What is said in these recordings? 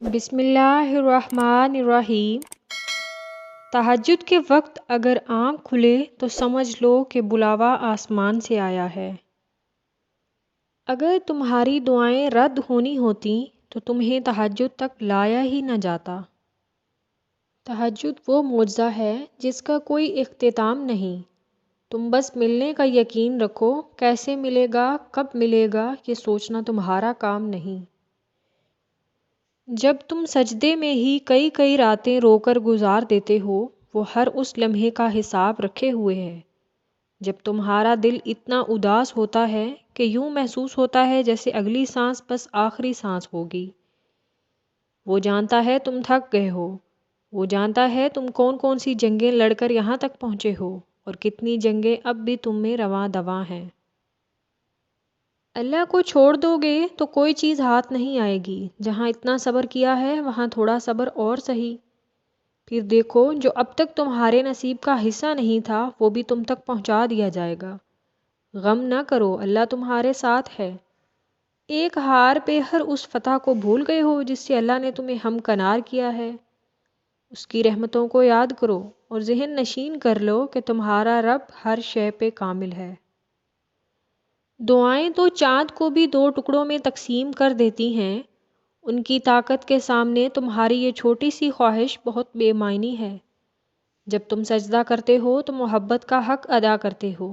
بسم اللہ الرحمن الرحیم۔ تہجد کے وقت اگر آنکھ کھلے تو سمجھ لو کہ بلاوا آسمان سے آیا ہے۔ اگر تمہاری دعائیں رد ہونی ہوتیں تو تمہیں تہجد تک لایا ہی نہ جاتا۔ تہجد وہ معجزہ ہے جس کا کوئی اختتام نہیں۔ تم بس ملنے کا یقین رکھو، کیسے ملے گا، کب ملے گا، یہ سوچنا تمہارا کام نہیں۔ جب تم سجدے میں ہی کئی کئی راتیں رو کر گزار دیتے ہو، وہ ہر اس لمحے کا حساب رکھے ہوئے ہے۔ جب تمہارا دل اتنا اداس ہوتا ہے کہ یوں محسوس ہوتا ہے جیسے اگلی سانس بس آخری سانس ہوگی، وہ جانتا ہے تم تھک گئے ہو، وہ جانتا ہے تم کون کون سی جنگیں لڑ کر یہاں تک پہنچے ہو اور کتنی جنگیں اب بھی تم میں رواں دواں ہیں۔ اللہ کو چھوڑ دو گے تو کوئی چیز ہاتھ نہیں آئے گی۔ جہاں اتنا صبر کیا ہے وہاں تھوڑا صبر اور سہی۔ پھر دیکھو جو اب تک تمہارے نصیب کا حصہ نہیں تھا وہ بھی تم تک پہنچا دیا جائے گا۔ غم نہ کرو، اللہ تمہارے ساتھ ہے۔ ایک ہار پہ ہر اس فتح کو بھول گئے ہو جس سے اللہ نے تمہیں ہمکنار کیا ہے۔ اس کی رحمتوں کو یاد کرو اور ذہن نشین کر لو کہ تمہارا رب ہر شے پہ کامل ہے۔ دعائیں تو چاند کو بھی دو ٹکڑوں میں تقسیم کر دیتی ہیں، ان کی طاقت کے سامنے تمہاری یہ چھوٹی سی خواہش بہت بے معنی ہے۔ جب تم سجدہ کرتے ہو تو محبت کا حق ادا کرتے ہو،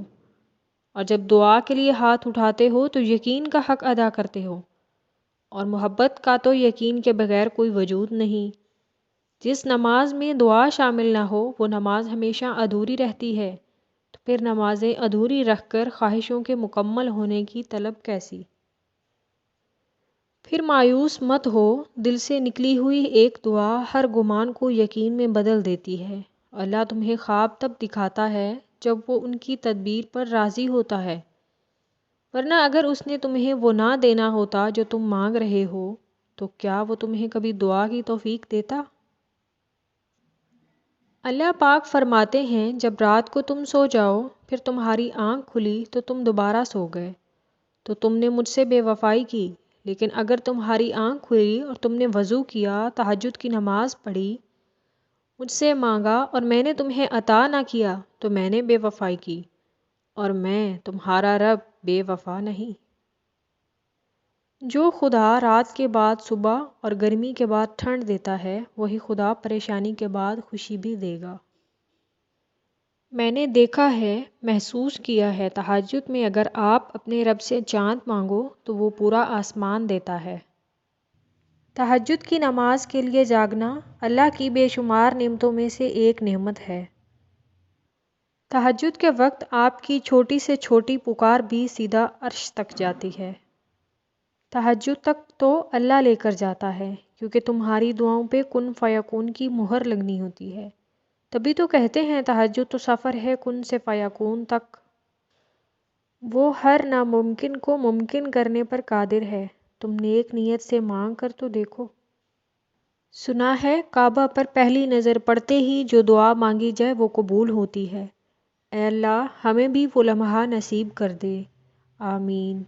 اور جب دعا کے لیے ہاتھ اٹھاتے ہو تو یقین کا حق ادا کرتے ہو، اور محبت کا تو یقین کے بغیر کوئی وجود نہیں۔ جس نماز میں دعا شامل نہ ہو وہ نماز ہمیشہ ادھوری رہتی ہے، تو پھر نمازیں ادھوری رکھ کر خواہشوں کے مکمل ہونے کی طلب کیسی؟ پھر مایوس مت ہو، دل سے نکلی ہوئی ایک دعا ہر گمان کو یقین میں بدل دیتی ہے۔ اللہ تمہیں خواب تب دکھاتا ہے جب وہ ان کی تدبیر پر راضی ہوتا ہے، ورنہ اگر اس نے تمہیں وہ نہ دینا ہوتا جو تم مانگ رہے ہو تو کیا وہ تمہیں کبھی دعا کی توفیق دیتا؟ اللہ پاک فرماتے ہیں جب رات کو تم سو جاؤ پھر تمہاری آنکھ کھلی تو تم دوبارہ سو گئے تو تم نے مجھ سے بے وفائی کی، لیکن اگر تمہاری آنکھ کھلی اور تم نے وضو کیا، تہجد کی نماز پڑھی، مجھ سے مانگا اور میں نے تمہیں عطا نہ کیا تو میں نے بے وفائی کی، اور میں تمہارا رب بے وفا نہیں۔ جو خدا رات کے بعد صبح اور گرمی کے بعد ٹھنڈ دیتا ہے وہی خدا پریشانی کے بعد خوشی بھی دے گا۔ میں نے دیکھا ہے، محسوس کیا ہے، تہجد میں اگر آپ اپنے رب سے چاند مانگو تو وہ پورا آسمان دیتا ہے۔ تہجد کی نماز کے لیے جاگنا اللہ کی بے شمار نعمتوں میں سے ایک نعمت ہے۔ تہجد کے وقت آپ کی چھوٹی سے چھوٹی پکار بھی سیدھا عرش تک جاتی ہے۔ تہجد تک تو اللہ لے کر جاتا ہے، کیونکہ تمہاری دعاؤں پہ کن فیکون کی مہر لگنی ہوتی ہے۔ تبھی تو کہتے ہیں تہجد تو سفر ہے کن سے فیکون تک۔ وہ ہر ناممکن کو ممکن کرنے پر قادر ہے، تم نیک نیت سے مانگ کر تو دیکھو۔ سنا ہے کعبہ پر پہلی نظر پڑتے ہی جو دعا مانگی جائے وہ قبول ہوتی ہے۔ اے اللہ ہمیں بھی وہ لمحہ نصیب کر دے، آمین۔